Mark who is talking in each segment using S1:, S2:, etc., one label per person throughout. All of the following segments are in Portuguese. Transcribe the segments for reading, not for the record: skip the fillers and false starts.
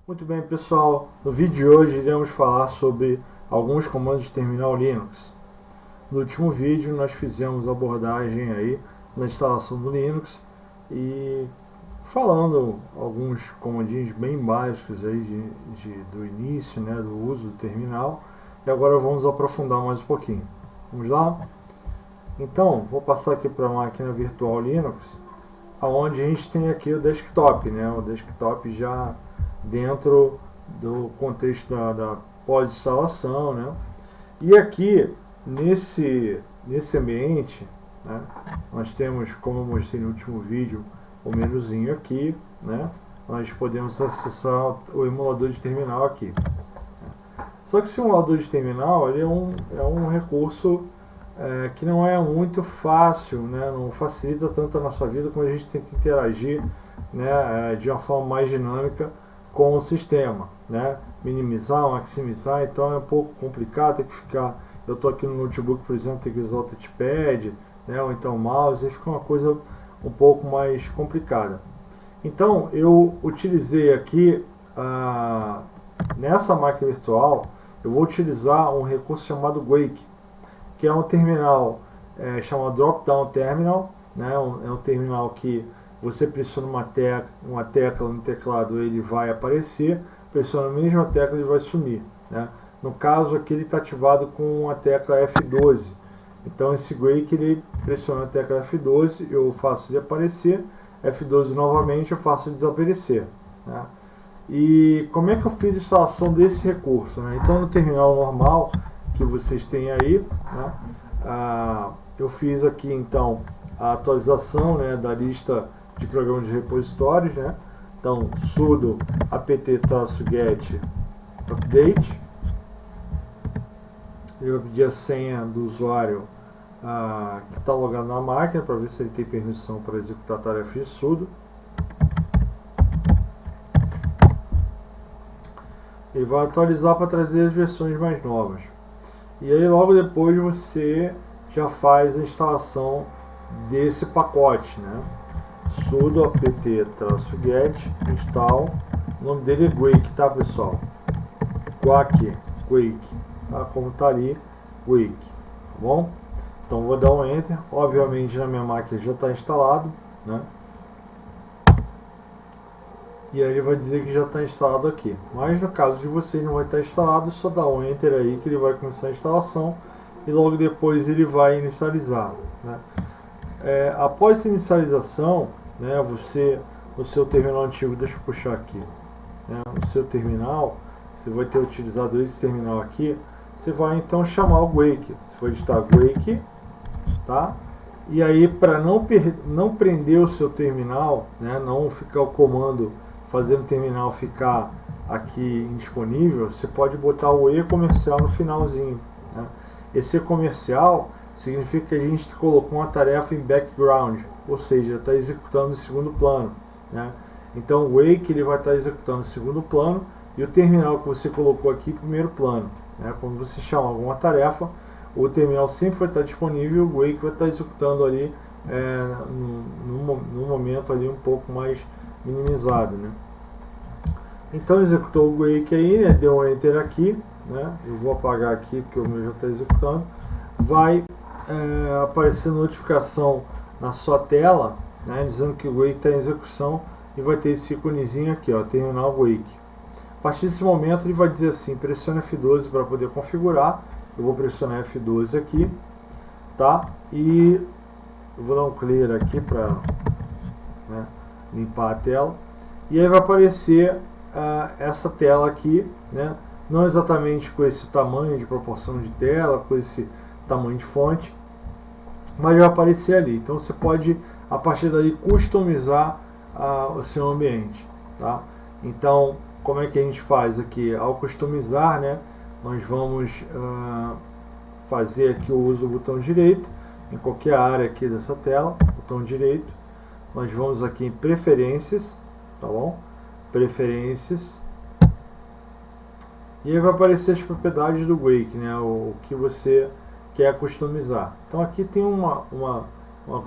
S1: Muito bem, pessoal, no vídeo de hoje iremos falar sobre alguns comandos de terminal Linux. No último vídeo nós fizemos abordagem aí na instalação do Linux e falando alguns comandinhos bem básicos aí do início, né, do uso do terminal, e agora vamos aprofundar mais um pouquinho. Vamos lá? Então, vou passar aqui para a máquina virtual Linux, onde a gente tem aqui o desktop, né, o desktop já dentro do contexto da pós-instalação, né? E aqui nesse ambiente, né, nós temos, como eu mostrei no último vídeo, o menuzinho aqui, né? Nós podemos acessar o emulador de terminal aqui. Só que esse emulador de terminal ele é um recurso que não é muito fácil, né? Não facilita tanto a nossa vida como a gente tem que interagir, né, de uma forma mais dinâmica com o sistema, né? Minimizar, maximizar, então é um pouco complicado, tem que ficar, eu estou aqui no notebook, por exemplo, tem que usar o touchpad, né? Ou então o mouse, aí fica uma coisa um pouco mais complicada. Então eu utilizei aqui, nessa máquina virtual, eu vou utilizar um recurso chamado Wake, que é um terminal chamado Drop-Down Terminal, né? É um terminal que você pressiona uma tecla no teclado, ele vai aparecer, pressiona a mesma tecla, ele vai sumir, né? No caso aqui ele está ativado com a tecla F12, então esse Wake ele pressiona a tecla F12, eu faço ele aparecer, F12 novamente eu faço ele desaparecer, né? E como é que eu fiz a instalação desse recurso, né? Então no terminal normal que vocês têm aí, né, eu fiz aqui então a atualização, né, da lista de programas de repositórios, né? Então sudo apt-get update, eu vou pedir a senha do usuário que está logado na máquina para ver se ele tem permissão para executar a tarefa de sudo. Ele vai atualizar para trazer as versões mais novas. E aí logo depois você já faz a instalação desse pacote, né? Sudo apt-get install, o nome dele é Wake, tá, pessoal? Wake, tá? Como tá ali, Wake, tá bom? Então vou dar um enter, obviamente na minha máquina já está instalado, né? E aí ele vai dizer que já está instalado aqui, mas no caso de vocês não vai estar instalado, só dá um enter aí que ele vai começar a instalação e logo depois ele vai inicializar, né? Após a inicialização, né, você no seu terminal antigo, deixa eu puxar aqui, né, no seu terminal, você vai ter utilizado esse terminal aqui, você vai então chamar o Wake, você vai digitar Wake, tá? E aí para não prender o seu terminal, né, não ficar o comando fazendo o terminal ficar aqui indisponível, você pode botar o E comercial no finalzinho, né? Esse E comercial significa que a gente colocou uma tarefa em background, ou seja, está executando em segundo plano, né? Então o Wake ele vai estar executando em segundo plano e o terminal que você colocou aqui em primeiro plano, né? Quando você chama alguma tarefa, o terminal sempre vai estar disponível, o Wake vai estar executando ali no momento ali um pouco mais minimizado, né? Então executou o Wake aí, né? Deu um enter aqui, né? Eu vou apagar aqui porque o meu já está executando. Vai aparecer notificação na sua tela, né, dizendo que o Wake está em execução e vai ter esse íconezinho aqui, ó, terminal Wake. A partir desse momento ele vai dizer assim, pressione F12 para poder configurar. Eu vou pressionar F12 aqui, tá? E eu vou dar um clear aqui para, né, limpar a tela. E aí vai aparecer essa tela aqui, né? Não exatamente com esse tamanho de proporção de tela, com esse tamanho de fonte, mas vai aparecer ali. Então você pode, a partir daí, customizar o seu ambiente, tá? Então, como é que a gente faz aqui? Ao customizar, né, nós vamos fazer aqui o uso do botão direito, em qualquer área aqui dessa tela, botão direito, nós vamos aqui em preferências, tá bom? Preferências, e aí vai aparecer as propriedades do Wake, né, o que você quer customizar. Então aqui tem uma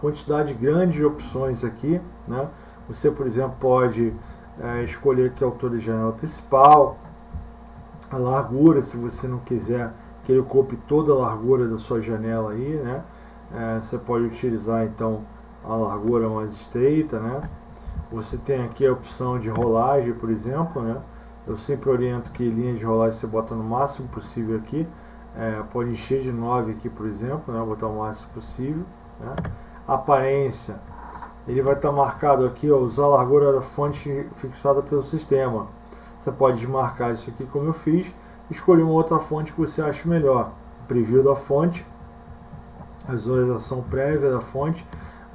S1: quantidade grande de opções aqui, né? Você, por exemplo, pode escolher aqui a altura de janela principal, a largura, se você não quiser que ele ocupe toda a largura da sua janela aí, né? Você pode utilizar então a largura mais estreita, né? Você tem aqui a opção de rolagem, por exemplo, né? Eu sempre oriento que linha de rolagem você bota no máximo possível aqui. Pode encher de 9 aqui, por exemplo, né? Botar o máximo possível, né? Aparência, ele vai estar marcado aqui, ó, usar a largura da fonte fixada pelo sistema. Você pode desmarcar isso aqui como eu fiz, escolher uma outra fonte que você acha melhor. Preview da fonte, a visualização prévia da fonte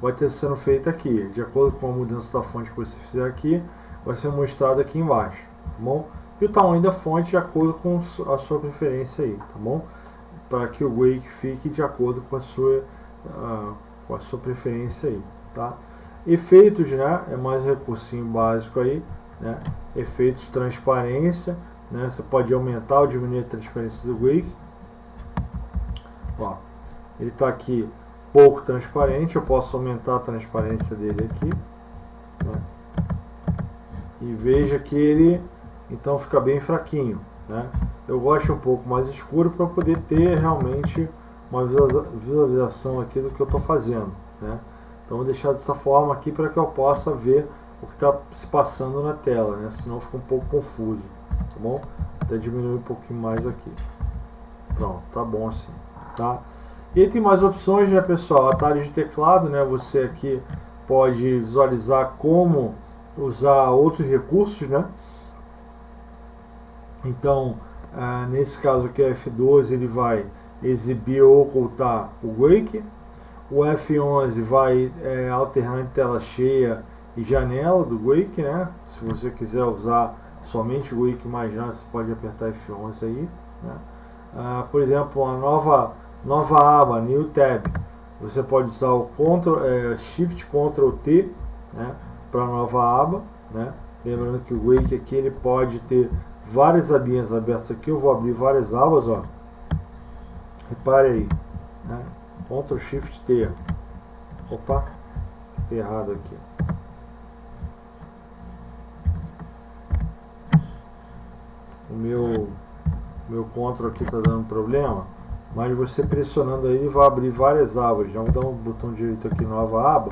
S1: vai ter sendo feita aqui, de acordo com a mudança da fonte que você fizer aqui, vai ser mostrado aqui embaixo, tá bom? E o tamanho da fonte de acordo com a sua preferência aí, tá bom? Para que o Wake fique de acordo com a sua preferência aí, tá? Efeitos, né? É mais um recursinho básico aí, né? Efeitos transparência, né? Você pode aumentar ou diminuir a transparência do Wake. Ó, ele está aqui pouco transparente, eu posso aumentar a transparência dele aqui, né? E veja que ele então fica bem fraquinho, né? Eu gosto um pouco mais escuro para poder ter realmente uma visualização aqui do que eu estou fazendo, né? Então vou deixar dessa forma aqui para que eu possa ver o que está se passando na tela, né? Senão fica um pouco confuso, tá bom? Até diminuir um pouquinho mais aqui. Pronto, tá bom assim, tá? E aí tem mais opções, né, pessoal? Atalhos de teclado, né? Você aqui pode visualizar como usar outros recursos, né? Então, nesse caso aqui, o F12 ele vai exibir ou ocultar o Wake. O F11 vai alternar em tela cheia e janela do Wake, né? Se você quiser usar somente o Wake mais nada, você pode apertar F11 aí, né? Por exemplo, uma nova aba, New Tab, você pode usar o Shift Ctrl T, né, para a nova aba, né? Lembrando que o Wake aqui ele pode ter várias abinhas abertas aqui. Eu vou abrir várias abas, ó. Repare aí, né? Ctrl Shift T. Opa, tem errado aqui. O meu Ctrl aqui está dando problema, mas você pressionando aí ele vai abrir várias abas. Já vou dar um botão direito aqui, nova aba.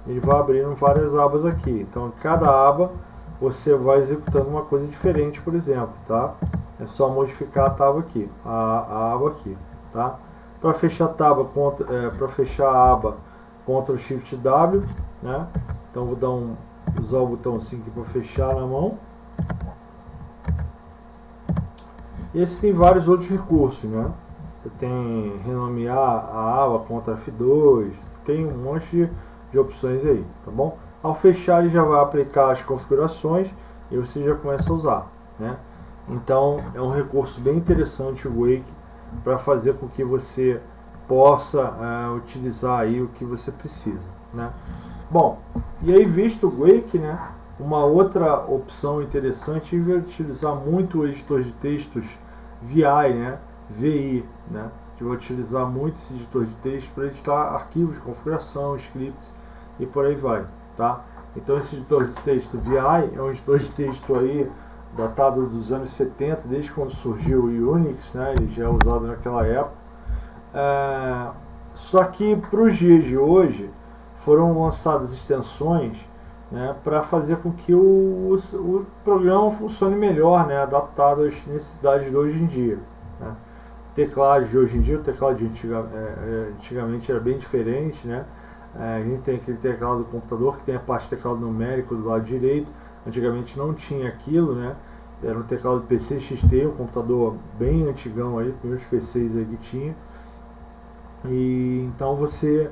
S1: Ele vai abrindo várias abas aqui. Então em cada aba você vai executando uma coisa diferente, por exemplo, tá? É só modificar a tábua aqui, a aba aqui, tá? Para fechar a tábua, para fechar a aba, Ctrl Shift W, né? Então vou usar o botãozinho aqui para fechar na mão. E esse tem vários outros recursos, né? Você tem renomear a aba Ctrl F2, tem um monte de opções aí, tá bom? Ao fechar ele já vai aplicar as configurações e você já começa a usar, né? Então é um recurso bem interessante o Wake para fazer com que você possa utilizar aí o que você precisa, né? Bom, e aí visto o Wake, né? Uma outra opção interessante é utilizar muito o editor de textos VI, né? VI, né? A gente vai utilizar muito esse editor de texto para editar arquivos de configuração, scripts e por aí vai, tá? Então esse editor de texto VI é um editor de texto aí datado dos anos 70, desde quando surgiu o Unix, né? Ele já é usado naquela época. Só que para os dias de hoje foram lançadas extensões, né, para fazer com que o programa funcione melhor, né, adaptado às necessidades de hoje em dia, né. O teclado de hoje em dia, o teclado de antigamente era bem diferente, né. A gente tem aquele teclado do computador que tem a parte de teclado numérico do lado direito. Antigamente não tinha aquilo, né. Era um teclado PC XT, um computador bem antigão aí, primeiros PCs aí que tinha. E então você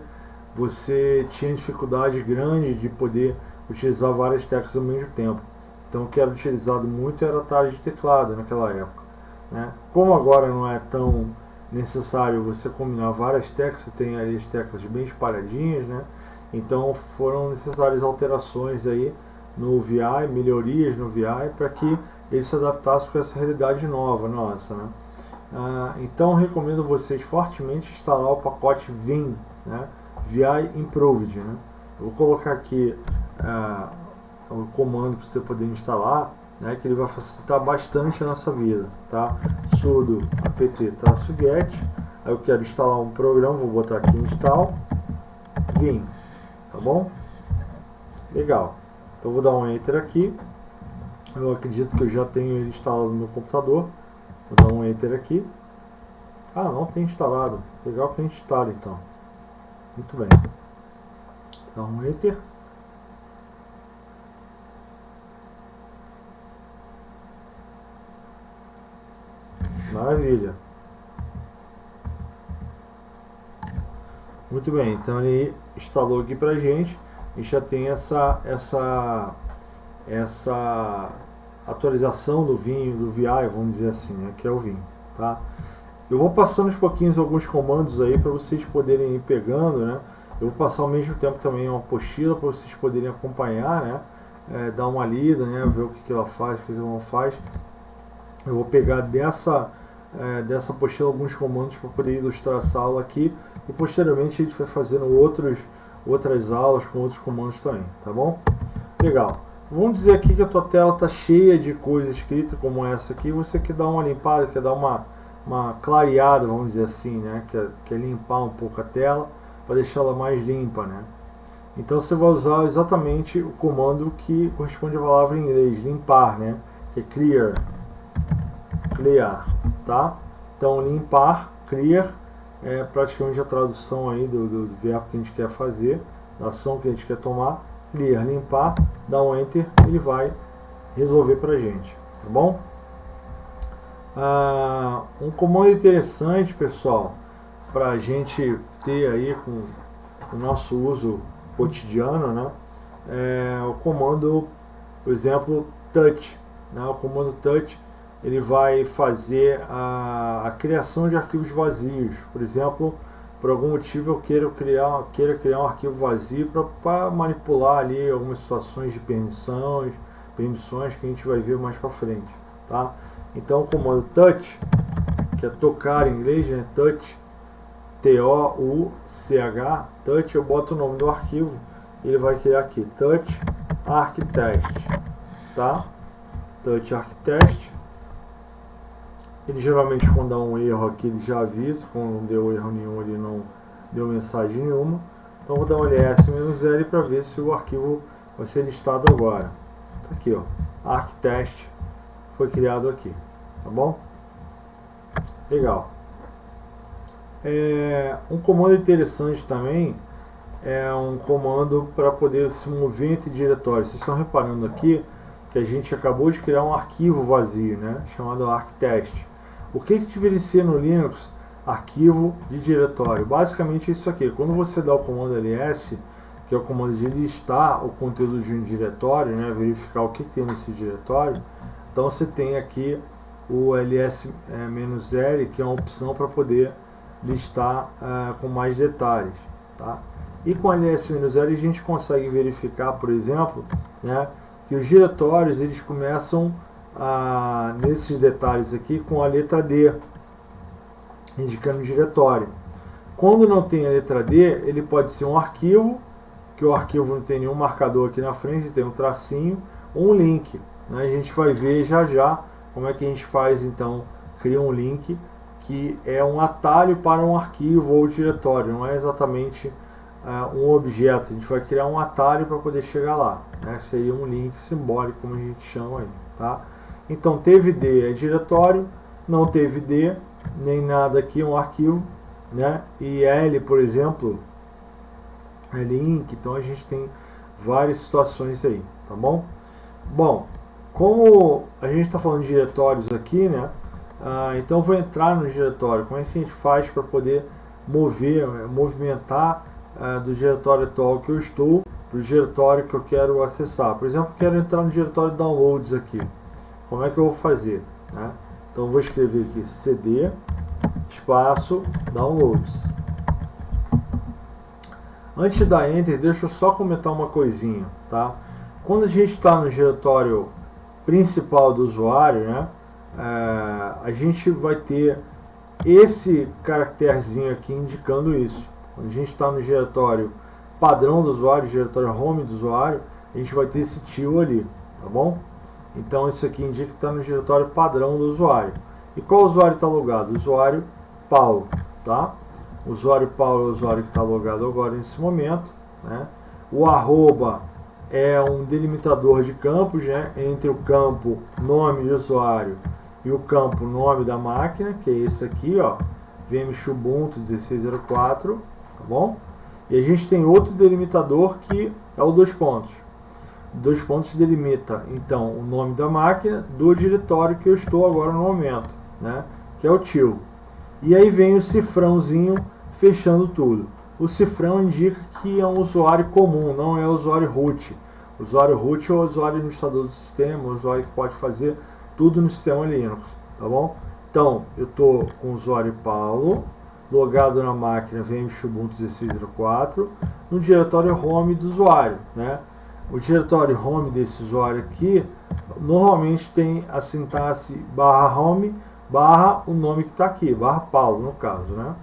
S1: tinha dificuldade grande de poder utilizar várias teclas ao mesmo tempo. Então o que era utilizado muito era atalho de teclado naquela época, né? Como agora não é tão necessário você combinar várias teclas, você tem ali as teclas bem espalhadinhas, né? Então foram necessárias alterações aí no VI, melhorias no VI, para que ele se adaptasse com essa realidade nova nossa, né? Então recomendo vocês fortemente instalar o pacote Vim, né? VI Improved, né? Eu vou colocar aqui o comando para você poder instalar, né, que ele vai facilitar bastante a nossa vida, tá? Sudo apt-get, aí eu quero instalar um programa, vou botar aqui install vim, tá bom? Legal. Então vou dar um enter aqui. Eu acredito que eu já tenho ele instalado no meu computador. Vou dar um enter aqui. Ah, não tem instalado. Legal que a gente instala então. Muito bem. Dá um enter. Maravilha. Muito bem, então ele instalou aqui pra gente e já tem essa atualização do Vim, do VI, vamos dizer assim, né, que é o Vim, tá? Eu vou passando aos pouquinhos alguns comandos aí para vocês poderem ir pegando, né? Eu vou passar ao mesmo tempo também uma apostila para vocês poderem acompanhar, né? Dar uma lida, né? Ver o que ela faz, o que ela não faz. Eu vou pegar dessa apostila alguns comandos para poder ilustrar essa aula aqui e posteriormente a gente vai fazendo outras aulas com outros comandos também, tá bom? Legal. Vamos dizer aqui que a tua tela está cheia de coisa escrita como essa aqui, você quer dar uma limpada, quer dar uma clareada, vamos dizer assim, né? Quer limpar um pouco a tela para deixar ela mais limpa, né? Então você vai usar exatamente o comando que corresponde à palavra em inglês, limpar, né? Que é clear, tá? Então limpar, clear, é praticamente a tradução aí do verbo que a gente quer fazer, da ação que a gente quer tomar. Clear, limpar, dá um enter, ele vai resolver pra gente, tá bom? Um comando interessante, pessoal, para a gente ter aí com o nosso uso cotidiano, né? É o comando, por exemplo, touch, né? O comando touch ele vai fazer a criação de arquivos vazios. Por exemplo, por algum motivo eu queira criar um arquivo vazio para manipular ali algumas situações de permissões que a gente vai ver mais para frente, tá? Então o comando touch, que é tocar em inglês, né? Touch, T-O-U-C-H, touch, eu boto o nome do arquivo, ele vai criar aqui, touch archtest, tá? Touch archtest. Ele geralmente quando dá um erro aqui ele já avisa, quando não deu erro nenhum ele não deu mensagem nenhuma. Então vou dar um ls-l para ver se o arquivo vai ser listado agora. Tá aqui, ó, archtest foi criado aqui, tá bom? Legal. Um comando interessante também é um comando para poder se mover entre diretórios. Vocês estão reparando aqui que a gente acabou de criar um arquivo vazio, né, chamado archtest. O que diferencia no Linux arquivo de diretório? Basicamente é isso aqui. Quando você dá o comando ls, que é o comando de listar o conteúdo de um diretório, né, verificar o que tem nesse diretório, então você tem aqui o ls-l, que é uma opção para poder listar com mais detalhes, tá? E com ls-l a gente consegue verificar, por exemplo, né, que os diretórios eles começam nesses detalhes aqui com a letra D, indicando o diretório. Quando não tem a letra D, ele pode ser um arquivo, que o arquivo não tem nenhum marcador aqui na frente, tem um tracinho, ou um link, né? A gente vai ver já como é que a gente faz, então, cria um link, que é um atalho para um arquivo ou diretório, não é exatamente um objeto, a gente vai criar um atalho para poder chegar lá, né? Seria um link simbólico, como a gente chama aí, tá? Então teve D é diretório, não teve D, nem nada aqui, é um arquivo, né? E L, por exemplo, é link, então a gente tem várias situações aí, tá bom? Bom, como a gente está falando de diretórios aqui, né? Então eu vou entrar no diretório. Como é que a gente faz para poder movimentar do diretório atual que eu estou para o diretório que eu quero acessar? Por exemplo, eu quero entrar no diretório downloads aqui. Como é que eu vou fazer, né? Então eu vou escrever aqui cd espaço downloads. Antes de dar enter, deixa eu só comentar uma coisinha, tá? Quando a gente está no diretório principal do usuário, né, a gente vai ter esse caracterezinho aqui indicando isso. Quando a gente está no diretório padrão do usuário, diretório home do usuário, a gente vai ter esse tio ali, tá bom? Então isso aqui indica que está no diretório padrão do usuário. E qual usuário está logado? O usuário Paulo, tá? O usuário Paulo é o usuário que está logado agora nesse momento, né? O arroba é um delimitador de campos, né? Entre o campo nome de usuário e o campo nome da máquina, que é esse aqui, ó, VMX Ubuntu 16.04, tá bom? E a gente tem outro delimitador que é o dois pontos. Dois pontos delimita, então, o nome da máquina do diretório que eu estou agora no momento, né? Que é o tio. E aí vem o cifrãozinho fechando tudo. O cifrão indica que é um usuário comum, não é o usuário root. O usuário root é o usuário administrador do sistema, o usuário que pode fazer tudo no sistema Linux, tá bom? Então, eu estou com o usuário Paulo, logado na máquina VMX Ubuntu 16.04, no diretório home do usuário, né? O diretório home desse usuário aqui, normalmente tem a sintaxe /home, o nome que está aqui, /Paulo no caso, né?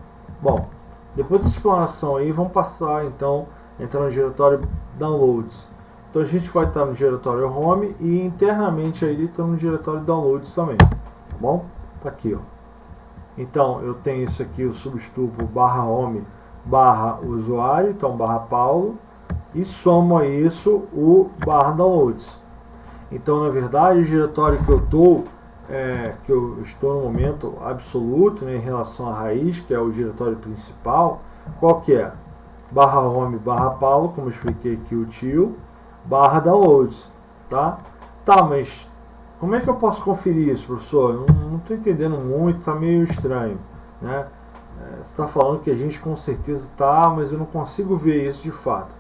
S1: Bom, depois dessa explanação aí, vamos passar então, entrar no diretório downloads. Então a gente vai estar no diretório home e internamente aí está no diretório downloads também, tá bom? Tá aqui, ó. Então eu tenho isso aqui, o substupo /home /usuário, então /Paulo, e somo a isso o /downloads. Então na verdade o diretório que eu estou no momento absoluto, né, em relação à raiz, que é o diretório principal, qual que é? /home /Paulo, como eu expliquei aqui, o tio, /downloads, tá? Tá, mas como é que eu posso conferir isso, professor? Não estou entendendo muito, está meio estranho, né? Você está falando que a gente com certeza está, mas eu não consigo ver isso de fato.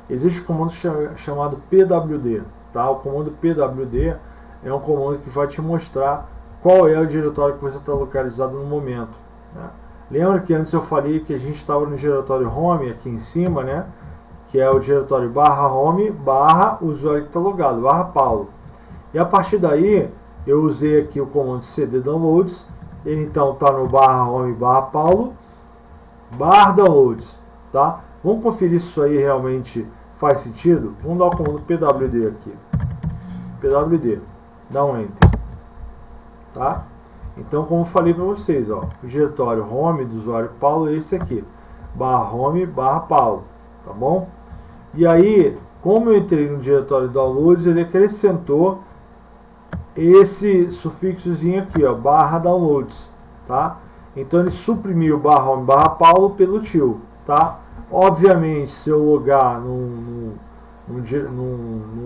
S1: Existe um comando chamado pwd, tá? O comando pwd é um comando que vai te mostrar qual é o diretório que você está localizado no momento, né? Lembra que antes eu falei que a gente estava no diretório home aqui em cima, né? Que é o diretório /home usuário que está logado, /Paulo. E a partir daí eu usei aqui o comando cd downloads. Ele então está no /home /Paulo /downloads, tá? Vamos conferir se isso aí realmente faz sentido? Vamos dar o comando pwd aqui. Pwd, dá um enter, tá? Então, como eu falei para vocês, ó, o diretório home do usuário Paulo é esse aqui, /home /Paulo, tá bom? E aí, como eu entrei no diretório downloads, ele acrescentou esse sufixozinho aqui, ó, /downloads, tá? Então ele suprimiu o /home /Paulo pelo tio, tá? Obviamente, se eu logar num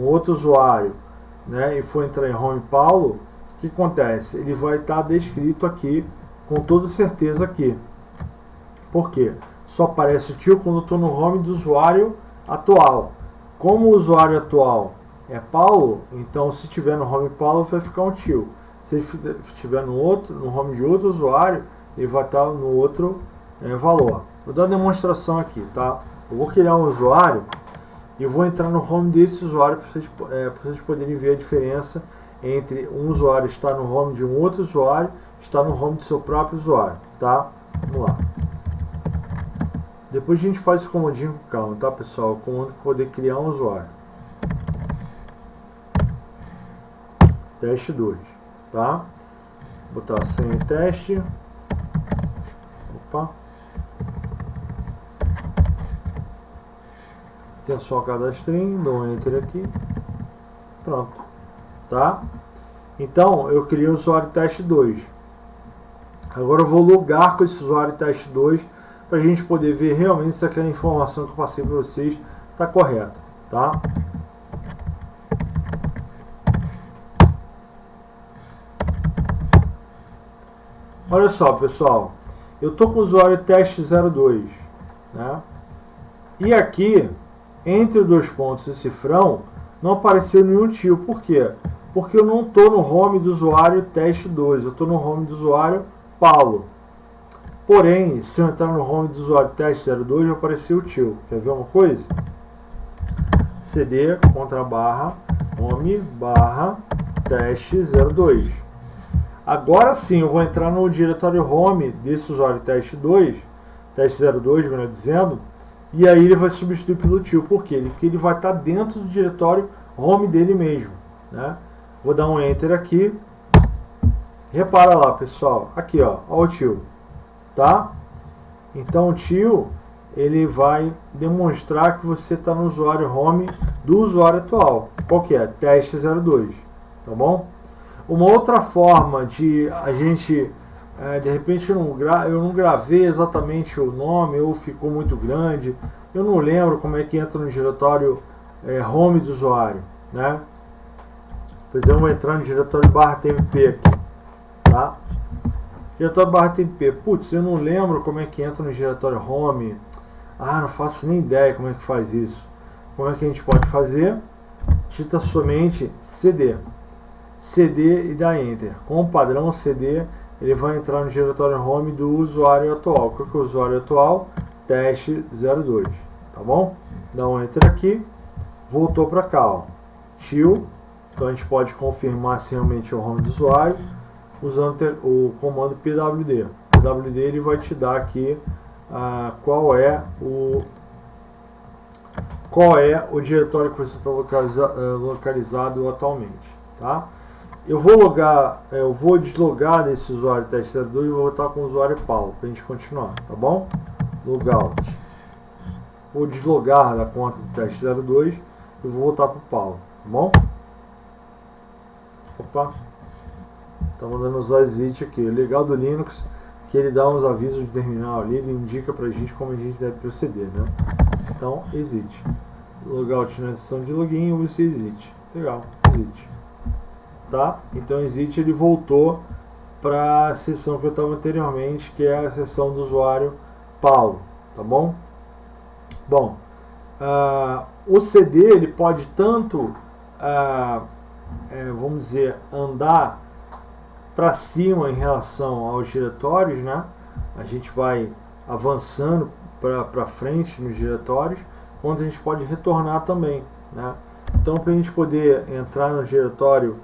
S1: outro usuário, né, e for entrar em home Paulo, o que acontece? Ele vai estar descrito aqui, com toda certeza aqui. Por quê? Só aparece o tio quando eu estou no home do usuário atual. Como o usuário atual é Paulo, então se tiver no home Paulo vai ficar um tio. Se ele estiver no home de outro usuário, ele vai estar no outro valor. Vou dar uma demonstração aqui, tá? Eu vou criar um usuário e vou entrar no home desse usuário para vocês poderem ver a diferença entre um usuário estar no home de um outro usuário e estar no home do seu próprio usuário, tá? Vamos lá. Depois a gente faz esse comandinho com calma, tá, pessoal? O comando para poder criar um usuário. Teste 2, tá? Vou botar senha teste. Opa. Aqui é só cadastrinho, dou um enter aqui. Pronto, tá? Então, eu criei o usuário teste 2. Agora eu vou logar com esse usuário teste 2 para a gente poder ver realmente se aquela informação que eu passei para vocês está correta, tá? Olha só, pessoal, eu estou com o usuário teste 02, né? E aqui, entre dois pontos e cifrão, não apareceu nenhum tio. Por quê? Porque eu não estou no home do usuário teste 2, eu estou no home do usuário Paulo. Porém, se eu entrar no home do usuário teste 02, vai aparecer o tio. Quer ver uma coisa? cd /home teste 02. Agora sim, eu vou entrar no diretório home desse usuário teste 2, teste 02, melhor dizendo, e aí ele vai substituir pelo tio. Por quê? Porque ele vai estar dentro do diretório home dele mesmo, né? Vou dar um enter aqui. Repara lá, pessoal, aqui ó o tio, tá? Então o tio, ele vai demonstrar que você está no usuário home do usuário atual. Qual que é? Teste 02, tá bom? Uma outra forma de a gente, de repente eu não gravei exatamente o nome, ou ficou muito grande, eu não lembro como é que entra no diretório home do usuário, né? Por exemplo, eu vou entrar no diretório /tmp aqui, tá? Diretório /tmp, putz, eu não lembro como é que entra no diretório home, não faço nem ideia como é que faz isso. Como é que a gente pode fazer? Digita somente cd e dá enter. Com o padrão cd, ele vai entrar no diretório home do usuário atual. Qual que é o usuário atual? Teste 02, tá bom? Dá um enter aqui, voltou para cá, ó. Tio, então a gente pode confirmar se realmente é o home do usuário usando o comando pwd. Pwd ele vai te dar aqui qual é o diretório que você está localizado atualmente, tá? Eu vou deslogar desse usuário teste 02 e vou voltar com o usuário Paulo para a gente continuar, tá bom? Logout. Vou deslogar da conta do teste 02 e vou voltar para o Paulo, tá bom? Opa, tá mandando usar exit aqui. O legal do Linux é que ele dá uns avisos de terminal ali, ele indica pra gente como a gente deve proceder, né? Então, exit. Logout na sessão de login, você exit. Legal, exit. Tá? Então, exit ele voltou para a sessão que eu estava anteriormente, que é a sessão do usuário Paulo, tá bom? Bom, o CD ele pode tanto, vamos dizer, andar para cima em relação aos diretórios, né? A gente vai avançando para frente nos diretórios, quando a gente pode retornar também, né? Então, para a gente poder entrar no diretório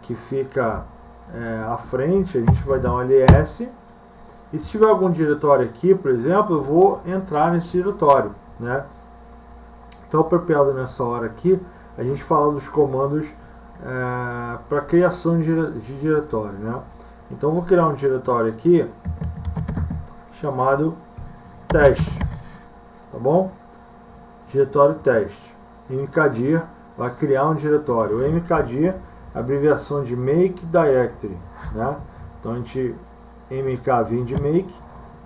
S1: que fica à frente, a gente vai dar um ls, e se tiver algum diretório aqui, por exemplo, eu vou entrar nesse diretório, né? Então, apropriado nessa hora aqui, a gente fala dos comandos para criação de diretório, né? Então vou criar um diretório aqui chamado teste, tá bom? Diretório teste. mkdir vai criar um diretório. O mkdir é a abreviação de make directory, né? Então a gente mk vem de make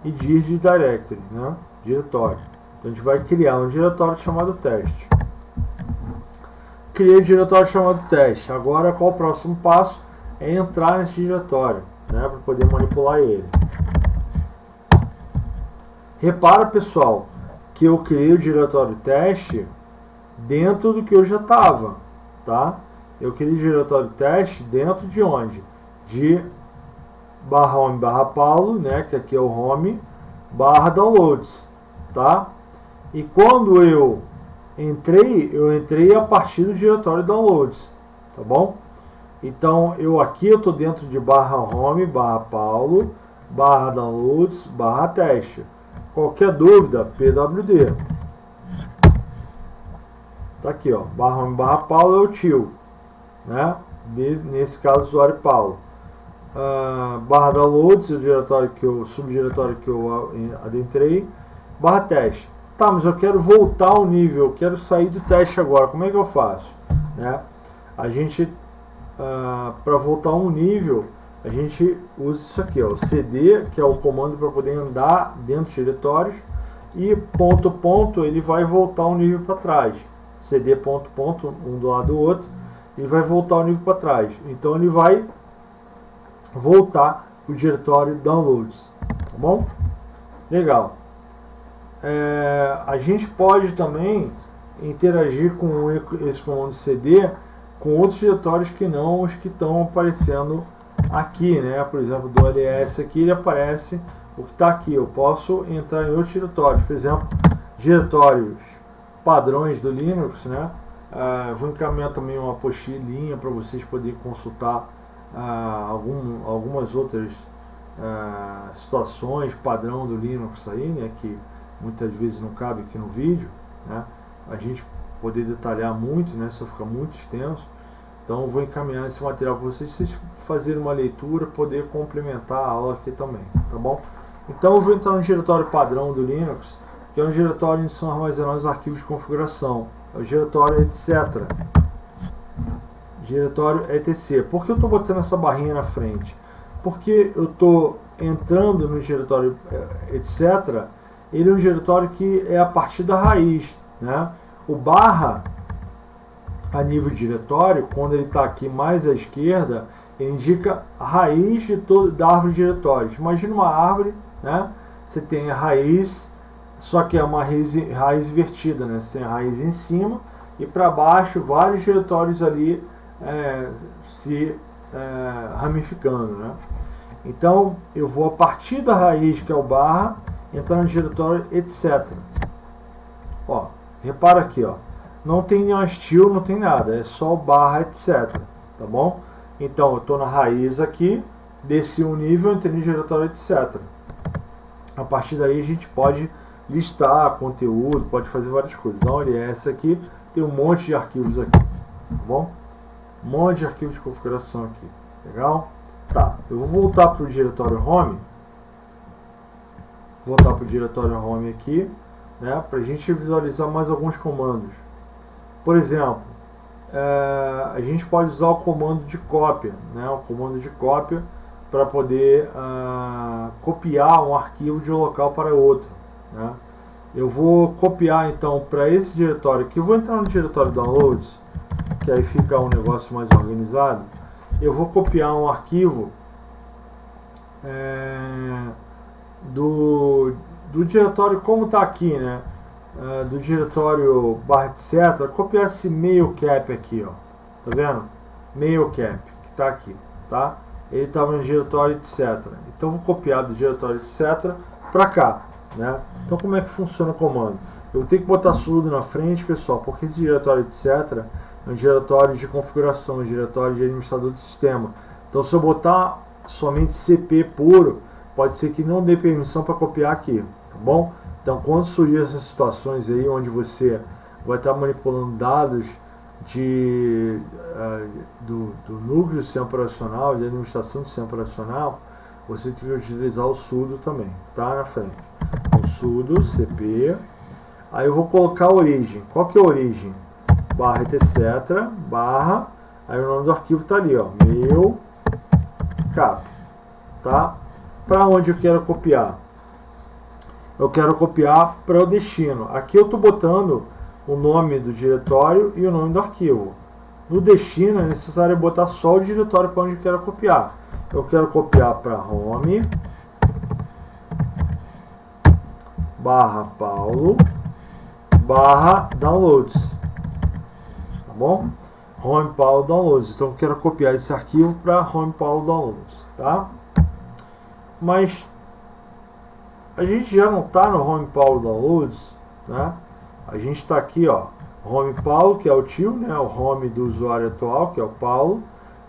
S1: e dir de directory, né? Diretório. Então a gente vai criar um diretório chamado teste. Criei um diretório chamado teste. Agora qual o próximo passo? É entrar nesse diretório, né, para poder manipular ele. Repara, pessoal, que eu criei o diretório teste dentro do que eu já estava, tá? Eu criei o diretório teste dentro de onde? De /home/paulo, né, que aqui é o home, /downloads, tá? E quando eu entrei a partir do diretório downloads, tá bom? Então eu estou dentro de /home/paulo, /downloads, /teste. Qualquer dúvida, pwd. Tá aqui, ó, /home/paulo é o tio, né? Nesse caso, o usuário Paulo. /downloads, o subdiretório que eu adentrei, /teste. Tá, mas eu quero voltar ao nível, eu quero sair do teste agora, como é que eu faço? Né? A gente, para voltar a um nível, a gente usa isso aqui, ó, o cd, que é o comando para poder andar dentro dos diretórios, e ponto, ele vai voltar um nível para trás. cd ponto, um do lado do outro, ele vai voltar o nível para trás. Então ele vai voltar o diretório downloads, tá bom? Legal. A gente pode também interagir com esse comando cd com outros diretórios que não os que estão aparecendo aqui, né? Por exemplo, do ls aqui ele aparece o que está aqui. Eu posso entrar em outros diretórios, por exemplo, diretórios padrões do Linux, né? Vou encaminhar também uma apostilinha para vocês poderem consultar algumas outras situações padrão do Linux aí, né? Que muitas vezes não cabe aqui no vídeo, né? A gente poder detalhar muito, né? Só fica muito extenso. Então eu vou encaminhar esse material para vocês fazerem uma leitura, poder complementar a aula aqui também, tá bom? Então eu vou entrar no diretório padrão do Linux, que é um diretório onde são armazenados os arquivos de configuração, é o diretório etc. Diretório etc. Por que eu estou botando essa barrinha na frente? Porque eu estou entrando no diretório etc. Ele é um diretório que é a partir da raiz, né? O barra a nível de diretório, quando ele está aqui mais à esquerda, ele indica a raiz da árvore de diretórios. Imagina uma árvore, né? Você tem a raiz, só que é uma raiz invertida, né? Você tem a raiz em cima e para baixo vários diretórios ali ramificando, né? Então eu vou a partir da raiz, que é o barra, entrar no diretório etc. Ó, repara aqui, ó, não tem nenhum estilo, não tem nada, é só o barra etc, tá bom? Então eu estou na raiz aqui, desci um nível, entrei no diretório etc. A partir daí a gente pode listar conteúdo, pode fazer várias coisas. Dá uma olhada, essa aqui tem um monte de arquivos aqui, tá bom? Um monte de arquivos de configuração aqui, legal? Tá, eu vou voltar para o diretório home, aqui, né, para a gente visualizar mais alguns comandos. Por exemplo, a gente pode usar o comando de cópia, né, o comando de cópia para poder copiar um arquivo de um local para outro, né. Eu vou copiar então para esse diretório aqui, eu vou entrar no diretório downloads, que aí fica um negócio mais organizado. Eu vou copiar um arquivo do diretório como está aqui, né? Do diretório barra etc. Copiar esse mail cap aqui, ó. Tá vendo? Mail cap, que está aqui, tá? Ele estava no diretório etc. Então eu vou copiar do diretório etc. para cá, né? Então como é que funciona o comando? Eu tenho que botar sudo na frente, pessoal, porque esse diretório etc. é um diretório de configuração, um diretório de administrador de sistema. Então se eu botar somente CP puro, pode ser que não dê permissão para copiar aqui, tá bom? Então quando surgir essas situações aí onde você vai estar manipulando dados do núcleo do sistema operacional, de administração do sistema operacional, você tem que utilizar o sudo também, tá? Na frente. Então, sudo cp, aí eu vou colocar a origem. Qual que é a origem? Barra etc, barra, aí o nome do arquivo está ali, ó, meu cap, tá? Para onde eu quero copiar? Eu quero copiar para o destino. Aqui eu estou botando o nome do diretório e o nome do arquivo. No destino é necessário botar só o diretório para onde eu quero copiar. Eu quero copiar para home barra paulo barra downloads, tá bom? Home paulo downloads. Então eu quero copiar esse arquivo para home paulo downloads, tá? Mas a gente já não está no home paulo downloads, né? A gente está aqui, ó, home paulo, que é o tio, né? O home do usuário atual, que é o Paulo,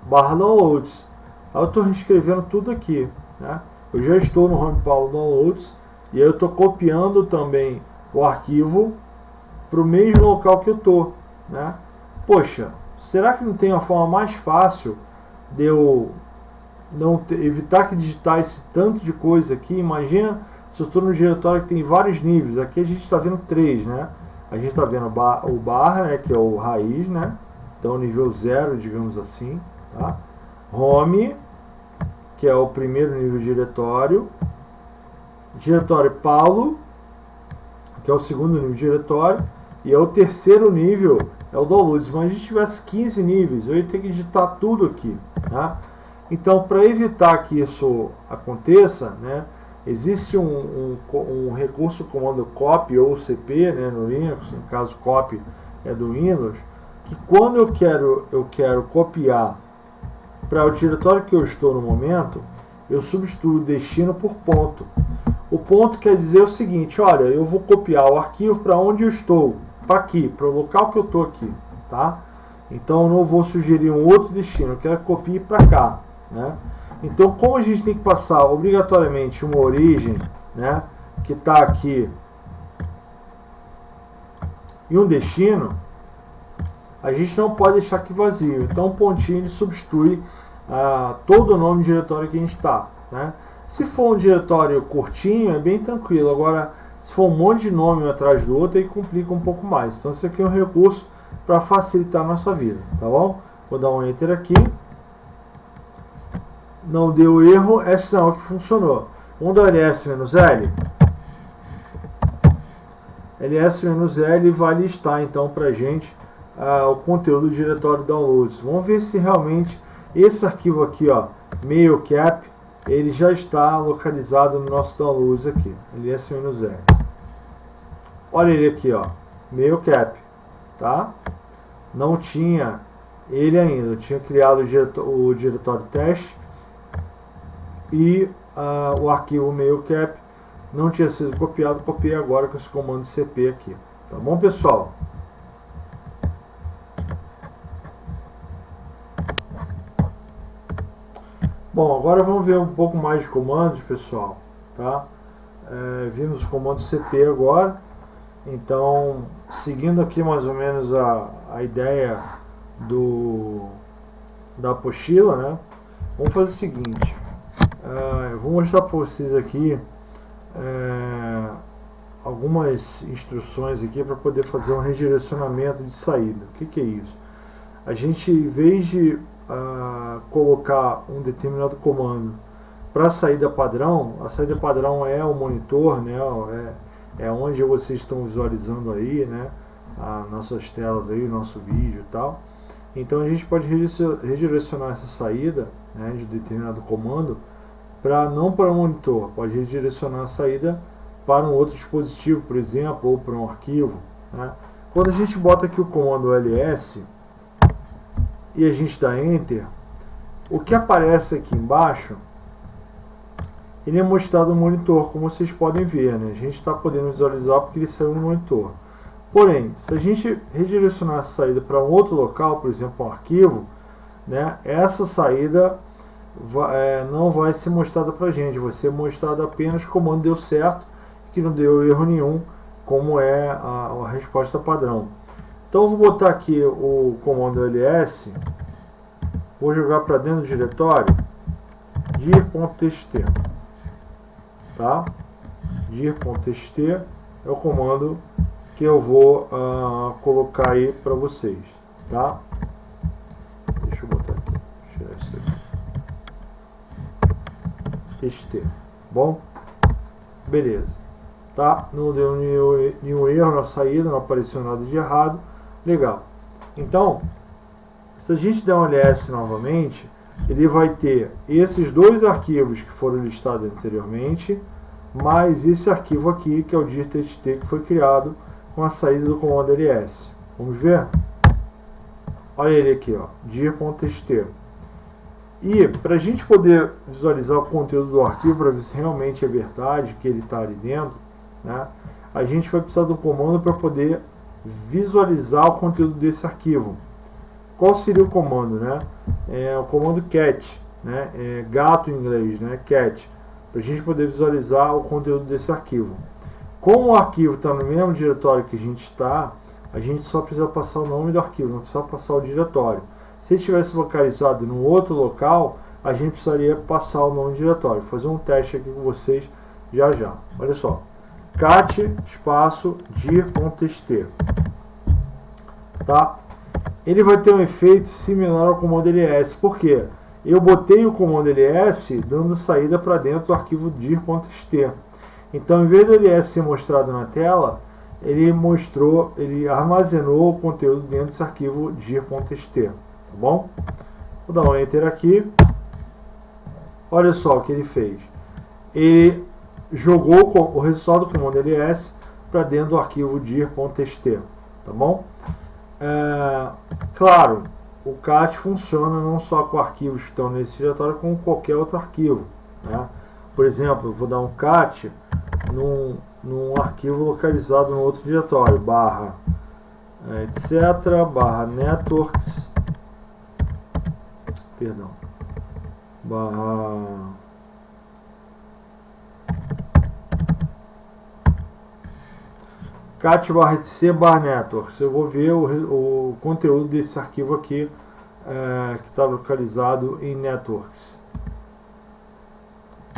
S1: barra downloads. Aí eu estou reescrevendo tudo aqui, né? Eu já estou no home paulo downloads e aí eu estou copiando também o arquivo para o mesmo local que eu estou, né? Poxa, será que não tem uma forma mais fácil de eu evitar que digitar esse tanto de coisa aqui? Imagina se eu estou no diretório que tem vários níveis. Aqui a gente está vendo 3, né? A gente está vendo o barra, né, que é o raiz, né? Então nível 0, digamos assim, tá? Home, que é o primeiro nível de diretório. Diretório Paulo, que é o segundo nível de diretório. E é o terceiro nível, é o downloads. Mas se a gente tivesse 15 níveis, eu ia ter que digitar tudo aqui, tá? Então, para evitar que isso aconteça, né, existe um recurso comando copy ou cp, né, no Linux, no caso copy é do Windows, que quando eu quero copiar para o diretório que eu estou no momento, eu substituo o destino por ponto. O ponto quer dizer o seguinte: olha, eu vou copiar o arquivo para onde eu estou, para aqui, para o local que eu estou aqui, tá? Então eu não vou sugerir um outro destino, eu quero que copie para cá, né? Então, como a gente tem que passar obrigatoriamente uma origem, né, que está aqui e um destino, a gente não pode deixar aqui vazio. Então o pontinho ele substitui todo o nome do diretório que a gente está, né? Se for um diretório curtinho, é bem tranquilo. Agora, se for um monte de nome um atrás do outro, aí complica um pouco mais. Então isso aqui é um recurso para facilitar a nossa vida, tá bom? Vou dar um Enter aqui. Não deu erro, é sinal que funcionou. Vamos dar ls-l. ls-l vai listar então para a gente o conteúdo do diretório downloads. Vamos ver se realmente esse arquivo aqui, ó, mailcap, ele já está localizado no nosso downloads aqui. ls-l. Olha ele aqui, ó, mailcap, tá? Não tinha ele ainda, eu tinha criado o diretório teste e o arquivo mailcap não tinha sido copiado, copiei agora com esse comando cp aqui. Tá bom, pessoal? Bom, agora vamos ver um pouco mais de comandos, pessoal, tá? Vimos o comando cp agora. Então, seguindo aqui mais ou menos a ideia da apostila, né? Vamos fazer o seguinte. Eu vou mostrar para vocês aqui algumas instruções aqui para poder fazer um redirecionamento de saída. O que é isso? A gente, em vez de colocar um determinado comando para a saída padrão é o monitor, né? É onde vocês estão visualizando aí, né? As nossas telas aí, o nosso vídeo e tal. Então a gente pode redirecionar essa saída, né, de determinado comando não para o monitor, pode redirecionar a saída para um outro dispositivo, por exemplo, ou para um arquivo, né? Quando a gente bota aqui o comando ls e a gente dá Enter, o que aparece aqui embaixo, ele é mostrado no monitor, como vocês podem ver, né? A gente está podendo visualizar porque ele saiu no monitor. Porém, se a gente redirecionar a saída para um outro local, por exemplo, um arquivo, né, essa saída não vai ser mostrada para a gente, vai ser mostrado apenas que o comando deu certo, que não deu erro nenhum, como é a resposta padrão. Então eu vou botar aqui o comando ls, vou jogar para dentro do diretório dir.txt, tá? dir.txt é o comando que eu vou colocar aí para vocês, tá? Deixa eu botar aqui, tirar isso aqui. txt, bom? Beleza, tá? Não deu nenhum erro na saída, não apareceu nada de errado, legal. Então, se a gente der um ls novamente, ele vai ter esses dois arquivos que foram listados anteriormente, mais esse arquivo aqui, que é o dir.txt, que foi criado com a saída do comando ls. Vamos ver? Olha ele aqui, ó, dir.txt. E para a gente poder visualizar o conteúdo do arquivo, para ver se realmente é verdade que ele está ali dentro, né, a gente vai precisar do comando para poder visualizar o conteúdo desse arquivo. Qual seria o comando, né? É o comando cat, né? Gato em inglês, né? Cat, para a gente poder visualizar o conteúdo desse arquivo. Como o arquivo está no mesmo diretório que a gente está, a gente só precisa passar o nome do arquivo, não precisa passar o diretório. Se ele estivesse localizado em outro local, a gente precisaria passar o nome do diretório. Vou fazer um teste aqui com vocês já. Olha só, cat espaço dir.txt, tá? Ele vai ter um efeito similar ao comando ls. Por quê? Eu botei o comando ls dando saída para dentro do arquivo dir.txt. Então, em vez do ls ser mostrado na tela, ele armazenou o conteúdo dentro desse arquivo dir.txt, tá bom? Vou dar um enter aqui. Olha só o que ele fez. Ele jogou o resultado do comando ls para dentro do arquivo dir.txt, tá bom? Claro, o cat funciona não só com arquivos que estão nesse diretório, como qualquer outro arquivo, né? Por exemplo, eu vou dar um cat num arquivo localizado no outro diretório, barra etc, barra networks, perdão, barra cat/etc/networks. Eu vou ver o conteúdo desse arquivo aqui, que está localizado em networks.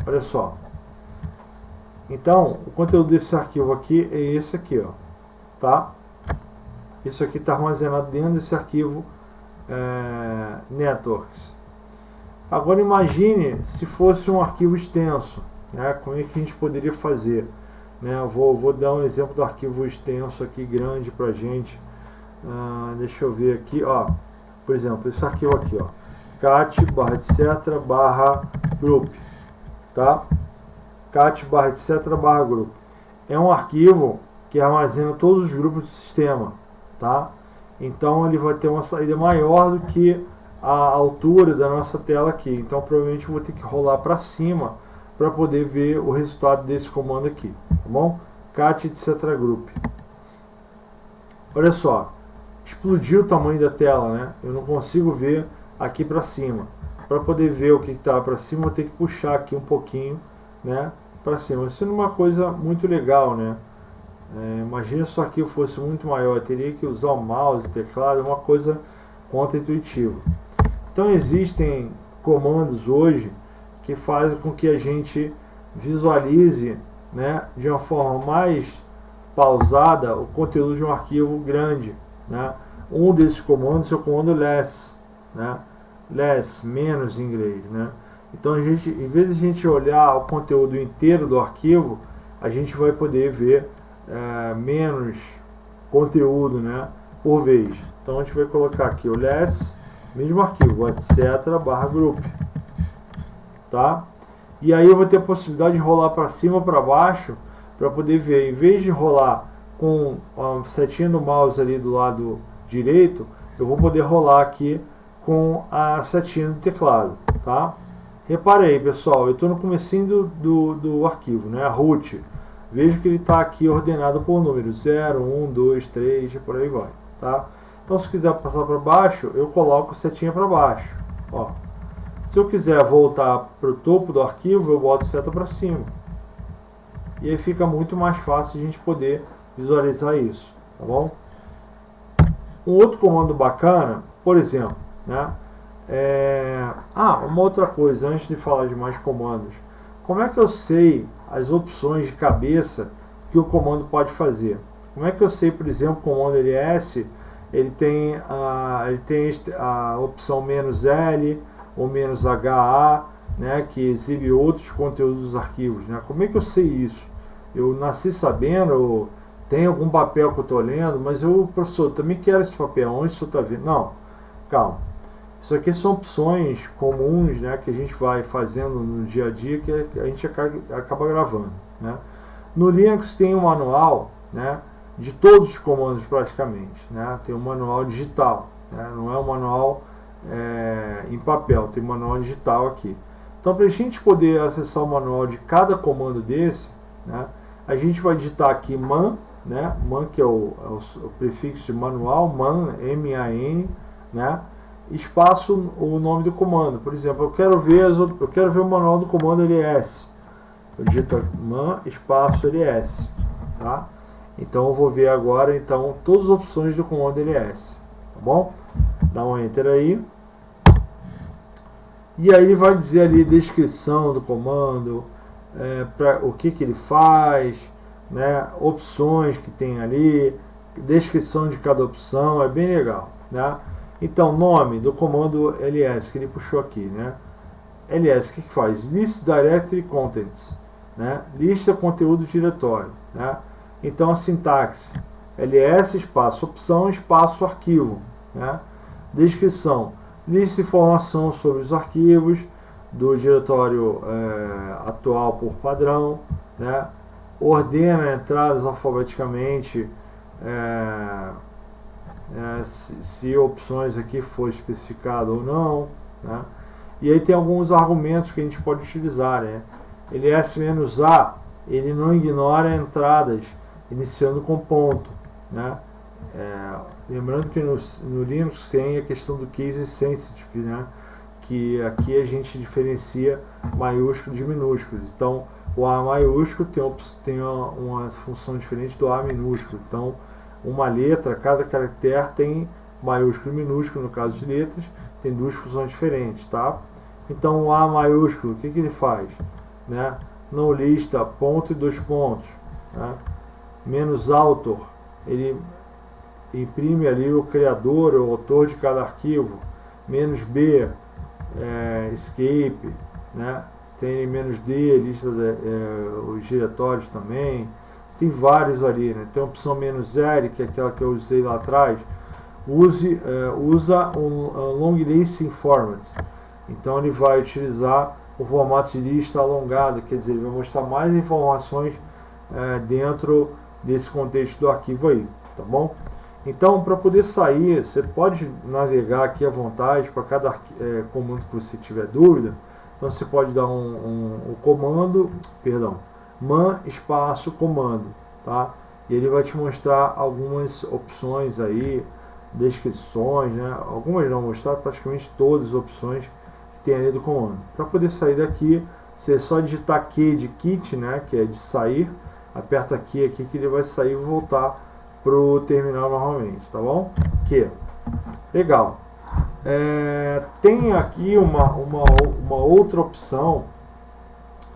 S1: Olha só. Então, o conteúdo desse arquivo aqui é esse aqui, ó, tá? Isso aqui está armazenado dentro desse arquivo networks. Agora imagine se fosse um arquivo extenso, né? Como é que a gente poderia fazer? Né? Eu vou dar um exemplo do arquivo extenso aqui, grande pra gente. Deixa eu ver aqui, ó. Por exemplo, esse arquivo aqui, ó, cat/etc/group, tá? cat/etc/group é um arquivo que armazena todos os grupos do sistema, tá? Então ele vai ter uma saída maior do que a altura da nossa tela aqui. Então provavelmente eu vou ter que rolar para cima para poder ver o resultado desse comando aqui, tá bom? cat/etc/group. Olha só, explodiu o tamanho da tela, né? Eu não consigo ver aqui para cima. Para poder ver o que está para cima, eu vou ter que puxar aqui um pouquinho, né, para cima. Isso é uma coisa muito legal, né? Imagina se isso aqui fosse muito maior, eu teria que usar o mouse, teclado, uma coisa contra-intuitiva. Então existem comandos hoje que fazem com que a gente visualize, né, de uma forma mais pausada o conteúdo de um arquivo grande, né? Um desses comandos é o comando less, né? Less, menos em inglês, né? Então, em vez de a gente olhar o conteúdo inteiro do arquivo, a gente vai poder ver menos conteúdo, né, por vez. Então, a gente vai colocar aqui o less, mesmo arquivo, etc/group, tá? E aí eu vou ter a possibilidade de rolar para cima ou para baixo para poder ver. Em vez de rolar com a setinha do mouse ali do lado direito, eu vou poder rolar aqui com a setinha do teclado, tá? Repare aí, pessoal, eu estou no comecinho do arquivo, né, a root. Vejo que ele está aqui ordenado por número 0, 1, 2, 3 e por aí vai, tá? Então, se quiser passar para baixo, eu coloco setinha para baixo, ó. Se eu quiser voltar para o topo do arquivo, eu boto seta para cima. E aí fica muito mais fácil a gente poder visualizar isso, tá bom? Um outro comando bacana, por exemplo, né? Uma outra coisa, antes de falar de mais comandos. Como é que eu sei as opções de cabeça que o comando pode fazer? Como é que eu sei, por exemplo, o comando ls, ele tem a opção "-l" ou "-ha", né, que exibe outros conteúdos dos arquivos, né? Como é que eu sei isso? Eu nasci sabendo, tem algum papel que eu estou lendo, mas eu, professor, também quero esse papel, onde você está vendo? Não, calma. Isso aqui são opções comuns, né, que a gente vai fazendo no dia a dia, que a gente acaba gravando, né? No Linux tem um manual, né, de todos os comandos praticamente, né? Tem um manual digital, né? Não é um manual em papel, tem um manual digital aqui. Então, para a gente poder acessar o manual de cada comando desse, né, a gente vai digitar aqui man, né? Man, que é o prefixo de manual, man, M-A-N, né? Espaço o nome do comando. Por exemplo, eu quero ver o manual do comando ls. Eu digito man espaço ls, tá? Então eu vou ver agora então todas as opções do comando ls, tá bom? Dá um enter aí. E aí ele vai dizer ali a descrição do comando, o que ele faz, né? Opções que tem ali, descrição de cada opção, é bem legal, né? Então, nome do comando ls, que ele puxou aqui, né? ls, o que faz? List Directory Contents, né? Lista conteúdo diretório, né? Então, a sintaxe, ls, espaço, opção, espaço, arquivo, né? Descrição, lista informação sobre os arquivos do diretório atual por padrão, né? Ordena entradas alfabeticamente, se opções aqui for especificado ou não, né? E aí tem alguns argumentos que a gente pode utilizar, né? ls-a, ele não ignora entradas iniciando com ponto, né? Lembrando que no Linux tem a questão do case sensitive, né? que aqui a gente diferencia maiúsculo de minúsculos. Então, o A maiúsculo tem uma função diferente do A minúsculo. Então, uma letra, cada caractere tem maiúsculo e minúsculo, no caso de letras, tem duas funções diferentes, tá? Então, o A maiúsculo, o que ele faz? Né? Não lista ponto e dois pontos. Né? Menos author, ele imprime ali o criador, o autor de cada arquivo. Menos B, escape, né? Tem menos D, lista os diretórios também. Tem vários ali, né? Tem a opção menos L, que é aquela que eu usei lá atrás. Usa um long listing format. Então ele vai utilizar o formato de lista alongada, quer dizer, ele vai mostrar mais informações dentro desse contexto do arquivo aí, tá bom? Então, para poder sair, você pode navegar aqui à vontade para cada comando que você tiver dúvida. Então você pode dar o comando, man espaço comando, tá? E ele vai te mostrar algumas opções aí, descrições, né? Algumas não mostrar, praticamente todas as opções que tem ali do comando. Para poder sair daqui, você só digitar Q de kit, né? Que é de sair, aperta aqui que ele vai sair e voltar para o terminal novamente, tá bom? Q. Legal. Tem aqui uma outra opção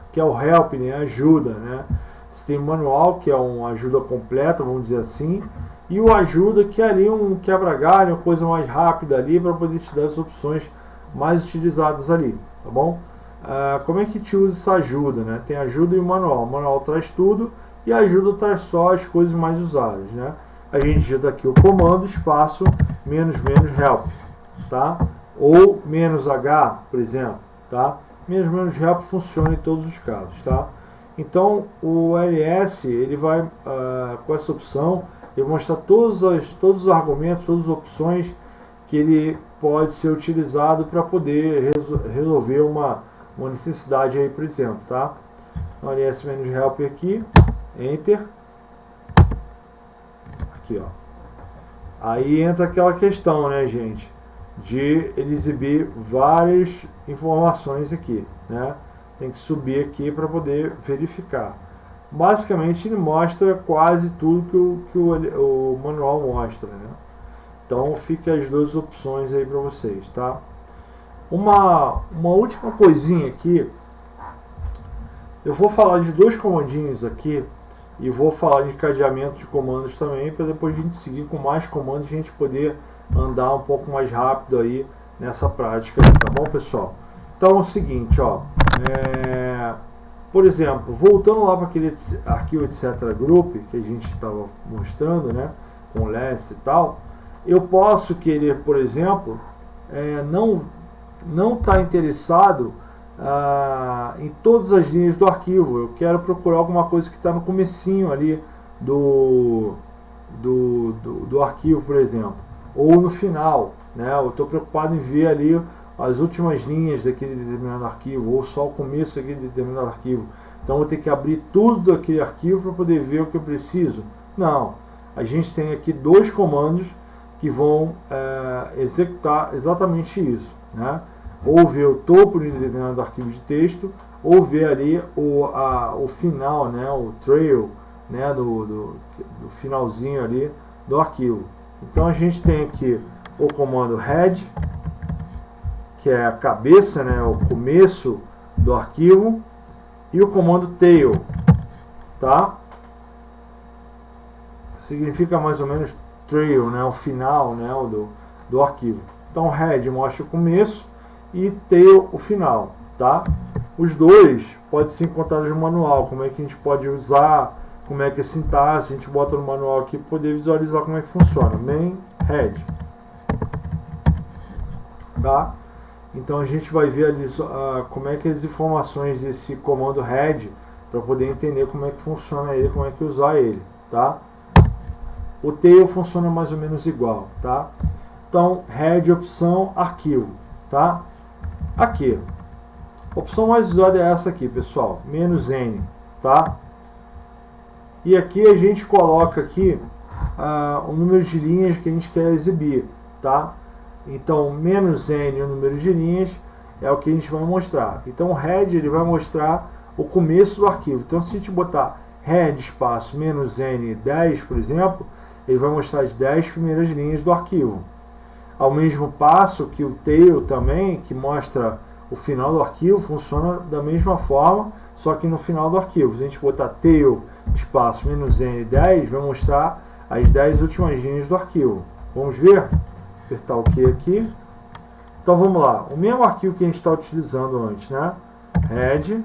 S1: que é o help, né, ajuda, né? Você tem o manual, que é uma ajuda completa, vamos dizer assim, e o ajuda, que é ali um quebra-galho, uma coisa mais rápida ali para poder te dar as opções mais utilizadas ali, tá bom? Como é que te usa essa ajuda, né? Tem ajuda e o manual. O manual traz tudo e a ajuda traz só as coisas mais usadas, né? A gente digita aqui o comando espaço menos help, tá? Ou menos H, por exemplo, tá? Menos help funciona em todos os casos, tá? Então o ls ele vai com essa opção ele vai mostrar todos os argumentos, todas as opções que ele pode ser utilizado para poder resolver uma necessidade aí, por exemplo, tá? Então, ls menos help aqui, enter. Aqui, ó. Aí entra aquela questão, né, gente, de ele exibir várias informações aqui, né? Tem que subir aqui para poder verificar. Basicamente ele mostra quase tudo que o manual mostra, né? Então fica as duas opções aí para vocês, tá? Uma última coisinha aqui. Eu vou falar de dois comandinhos aqui e vou falar de encadeamento de comandos também, para depois a gente seguir com mais comandos e a gente poder andar um pouco mais rápido aí nessa prática, tá bom, pessoal? Então é o seguinte, ó, por exemplo, voltando lá para aquele arquivo etc group que a gente estava mostrando, né, com o less e tal, eu posso querer, por exemplo, não tá interessado em todas as linhas do arquivo. Eu quero procurar alguma coisa que está no comecinho ali do arquivo, por exemplo, ou no final, né? Eu estou preocupado em ver ali as últimas linhas daquele determinado arquivo, ou só o começo daquele determinado arquivo. Então eu vou ter que abrir tudo daquele arquivo para poder ver o que eu preciso. Não, a gente tem aqui dois comandos que vão executar exatamente isso, né? Ou ver o topo de determinado arquivo de texto, ou ver ali o final, né, o trail, né, do finalzinho ali do arquivo. Então a gente tem aqui o comando head, que é a cabeça, né, o começo do arquivo, e o comando tail, tá? Significa mais ou menos trail, né, o final, né, do arquivo. Então head mostra o começo e tail o final, tá? Os dois podem ser encontrados no manual. Como é que a gente pode usar, como é que é a sintaxe, a gente bota no manual aqui para poder visualizar como é que funciona. Main, head, tá? Então a gente vai ver ali como é que as informações desse comando head, para poder entender como é que funciona ele, como é que usar ele, tá? O tail funciona mais ou menos igual, tá? Então head opção arquivo, tá? Aqui, a opção mais usada é essa aqui, pessoal, "-n", tá? E aqui a gente coloca aqui o número de linhas que a gente quer exibir, tá? Então, "-n", o número de linhas, é o que a gente vai mostrar. Então o head ele vai mostrar o começo do arquivo. Então se a gente botar head espaço "-n10", por exemplo, ele vai mostrar as 10 primeiras linhas do arquivo. Ao mesmo passo que o tail também, que mostra o final do arquivo, funciona da mesma forma, só que no final do arquivo. Se a gente botar tail espaço "-n10", vai mostrar as 10 últimas linhas do arquivo. Vamos ver? Apertar OK aqui. Então vamos lá. O mesmo arquivo que a gente está utilizando antes, né? Head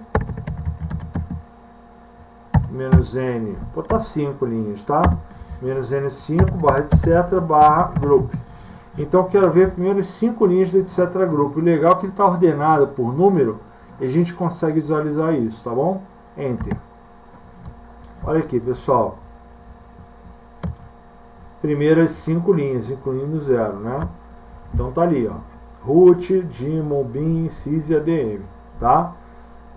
S1: "-n", vou botar 5 linhas, tá? "-n5 /etc /group". Então eu quero ver primeiro as 5 linhas do etc group. O legal é que ele está ordenado por número e a gente consegue visualizar isso, tá bom? Enter. Olha aqui, pessoal. Primeiras 5 linhas, incluindo 0, né? Então tá ali, ó. Root, daemon, bin, sys e adm, tá?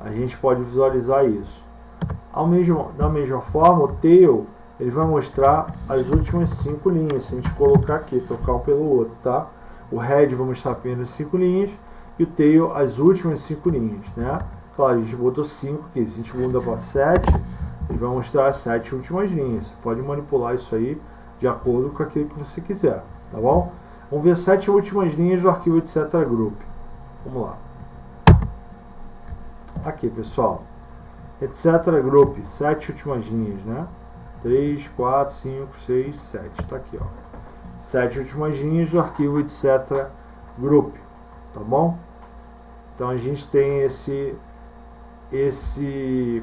S1: A gente pode visualizar isso. Da mesma forma, o tail ele vai mostrar as últimas 5 linhas. Se a gente colocar aqui, trocar um pelo outro, tá? O head vai mostrar apenas 5 linhas e o tail as últimas 5 linhas, né? Claro, a gente botou 5 aqui. Se a gente muda para 7, ele vai mostrar as 7 últimas linhas. Você pode manipular isso aí de acordo com aquilo que você quiser, tá bom? Vamos ver as 7 últimas linhas do arquivo etc group. Vamos lá. Aqui, pessoal. Etc group, 7 últimas linhas, né? 3, 4, 5, 6, 7. Está aqui, ó. 7 últimas linhas do arquivo etc group, tá bom? Então a gente tem esse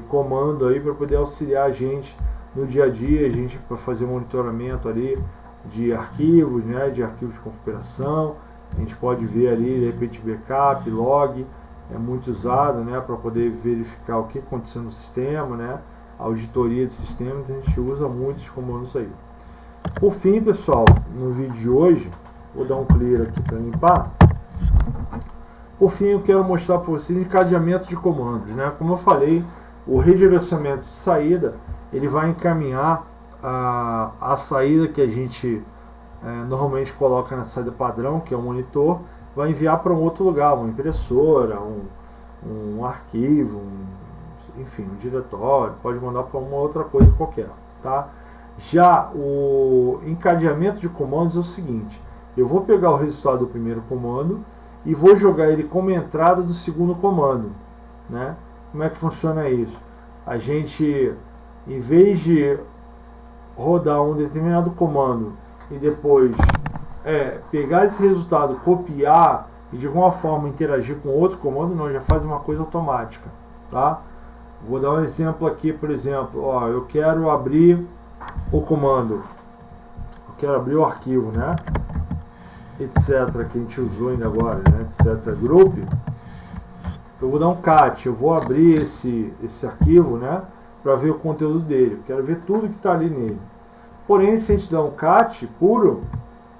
S1: comando aí para poder auxiliar a gente no dia a dia, a gente para fazer monitoramento ali de arquivos, né? De arquivos de configuração. A gente pode ver ali de repente backup, log, é muito usado, né? Para poder verificar o que aconteceu no sistema, né? Auditoria de sistemas, a gente usa muitos comandos aí. Por fim, pessoal, no vídeo de hoje, vou dar um clear aqui para limpar. Por fim, eu quero mostrar para vocês encadeamento de comandos, né? Como eu falei, o redirecionamento de saída, ele vai encaminhar a saída que a gente normalmente coloca na saída padrão, que é o monitor, vai enviar para um outro lugar, uma impressora, um arquivo, enfim, um diretório, pode mandar para uma outra coisa qualquer, tá? Já o encadeamento de comandos é o seguinte: eu vou pegar o resultado do primeiro comando e vou jogar ele como entrada do segundo comando, né? Como é que funciona isso? A gente, em vez de rodar um determinado comando e depois pegar esse resultado, copiar e de alguma forma interagir com outro comando, não, já faz uma coisa automática, tá? Vou dar um exemplo aqui, por exemplo, ó, eu quero abrir o comando, eu quero abrir o arquivo, né? Etc, que a gente usou ainda agora, né? Etc group. Eu vou dar um cat, eu vou abrir esse arquivo, né? Para ver o conteúdo dele, eu quero ver tudo que está ali nele. Porém, se a gente der um cat puro,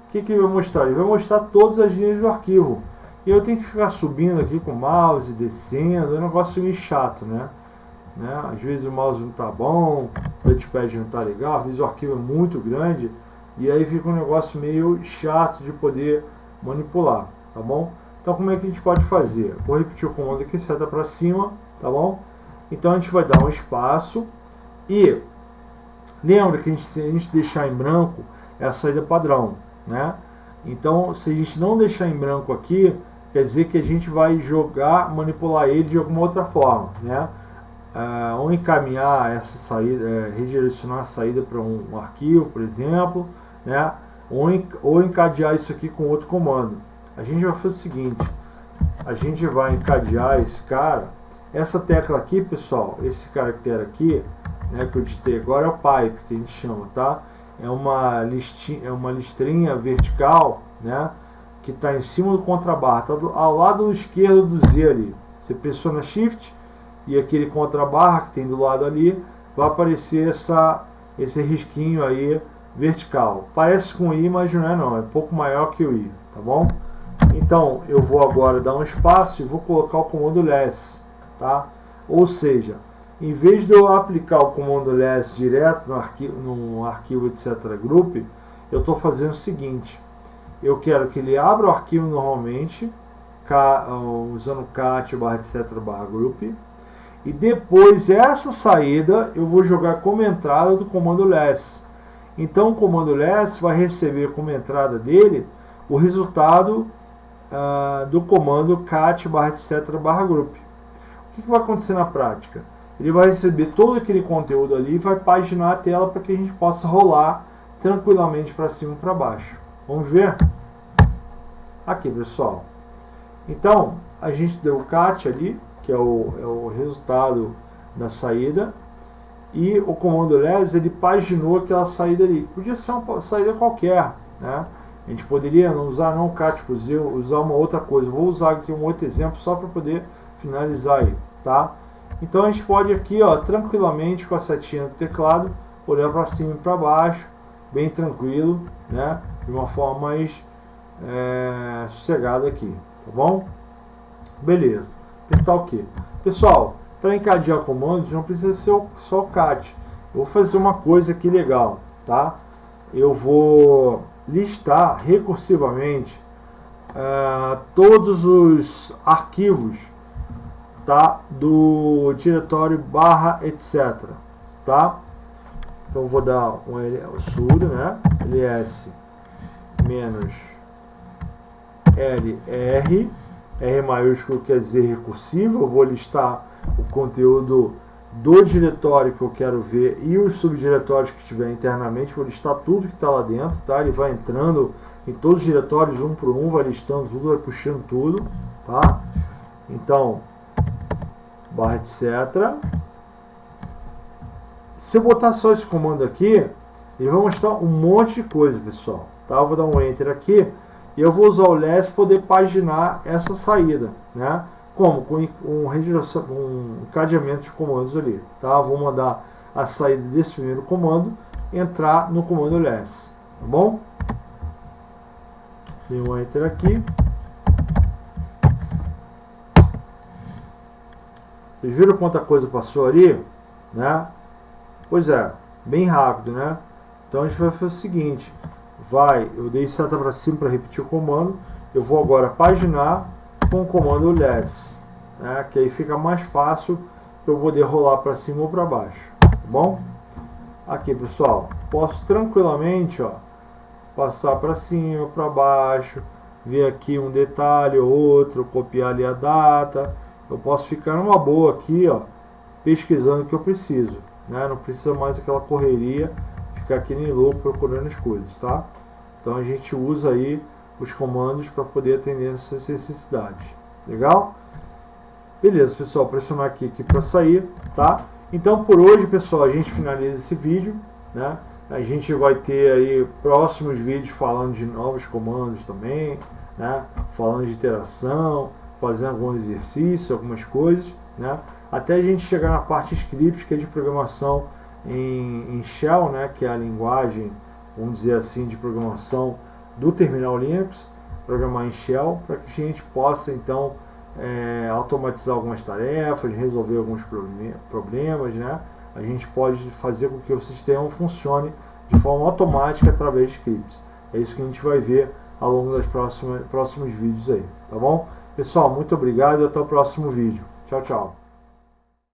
S1: o que ele vai mostrar? Ele vai mostrar todas as linhas do arquivo. E eu tenho que ficar subindo aqui com o mouse, descendo, é um negócio meio chato, né? Às vezes o mouse não está bom, o touchpad não está legal, às vezes o arquivo é muito grande, e aí fica um negócio meio chato de poder manipular, tá bom? Então como é que a gente pode fazer? Vou repetir o comando aqui, seta para cima, tá bom? Então a gente vai dar um espaço e lembra que se a gente deixar em branco é a saída padrão, né? Então se a gente não deixar em branco aqui, quer dizer que a gente vai manipular ele de alguma outra forma, né? Ou encaminhar essa saída, redirecionar a saída para um arquivo, por exemplo, né? Ou encadear isso aqui com outro comando. A gente vai fazer o seguinte: a gente vai encadear esse cara, essa tecla aqui, pessoal, esse caractere aqui, né, que eu digitei agora é o pipe, que a gente chama, tá? É uma listrinha vertical, né, que está em cima do contrabarra, tá ao lado esquerdo do Z ali. Você pressiona Shift e aquele contrabarra que tem do lado ali vai aparecer esse risquinho aí vertical. Parece com o I, mas não é não, é um pouco maior que o I, tá bom? Então eu vou agora dar um espaço e vou colocar o comando less, tá? Ou seja, em vez de eu aplicar o comando less direto no arquivo etc group, eu estou fazendo o seguinte: eu quero que ele abra o arquivo normalmente, usando cat barra etc barra group, e depois essa saída eu vou jogar como entrada do comando less. Então o comando less vai receber como entrada dele o resultado do comando cat barra etc barra group. O que vai acontecer na prática? Ele vai receber todo aquele conteúdo ali e vai paginar a tela para que a gente possa rolar tranquilamente para cima e para baixo. Vamos ver? Aqui, pessoal. Então, a gente deu o cat ali, que é o resultado da saída, e o comando less, ele paginou aquela saída ali. Podia ser uma saída qualquer, né? A gente poderia não usar não o cat, usar uma outra coisa. Vou usar aqui um outro exemplo só para poder finalizar aí, tá? Então a gente pode aqui, ó, tranquilamente com a setinha do teclado, olhar para cima e para baixo, bem tranquilo, né? De uma forma mais sossegada aqui, tá bom? Beleza. Apertar o que? Pessoal, para encadear comandos não precisa ser só o cat. Eu vou fazer uma coisa aqui legal, tá? Eu vou listar recursivamente todos os arquivos, tá, do diretório barra etc, tá? Então eu vou dar um sudo, né, ls menos lr, R maiúsculo quer dizer recursivo. Eu vou listar o conteúdo do diretório que eu quero ver e os subdiretórios que estiver internamente. Vou listar tudo que está lá dentro, tá? Ele vai entrando em todos os diretórios um por um, vai listando tudo, vai puxando tudo, tá? Então, barra etc. Se eu botar só esse comando aqui, ele vai mostrar um monte de coisa, pessoal, tá? Eu vou dar um enter aqui e eu vou usar o less para poder paginar essa saída, né? Como? Com um encadeamento de comandos ali, tá? Vou mandar a saída desse primeiro comando entrar no comando less, tá bom? Dei um enter aqui. Vocês viram quanta coisa passou ali, né? Pois é, bem rápido, né? Então a gente vai fazer o seguinte, eu dei seta para cima para repetir o comando, eu vou agora paginar com o comando less, né? Que aí fica mais fácil para eu poder rolar para cima ou para baixo, tá bom? Aqui, pessoal, posso tranquilamente, ó, passar para cima, para baixo, ver aqui um detalhe ou outro, copiar ali a data. Eu posso ficar numa boa aqui, ó, pesquisando o que eu preciso, né? Não precisa mais aquela correria, ficar aqui nem louco procurando as coisas, tá? Então a gente usa aí os comandos para poder atender essas necessidades. Legal? Beleza, pessoal, pressionar aqui para sair, tá? Então por hoje, pessoal, a gente finaliza esse vídeo, né? A gente vai ter aí próximos vídeos falando de novos comandos também, né? Falando de interação, fazendo alguns exercícios, algumas coisas, né? Até a gente chegar na parte script, que é de programação em Shell, né? Que é a linguagem, vamos dizer assim, de programação do terminal Linux, programar em Shell, para que a gente possa então automatizar algumas tarefas, resolver alguns problemas, né? A gente pode fazer com que o sistema funcione de forma automática através de scripts. É isso que a gente vai ver ao longo dos próximos vídeos aí, tá bom? Pessoal, muito obrigado e até o próximo vídeo. Tchau, tchau.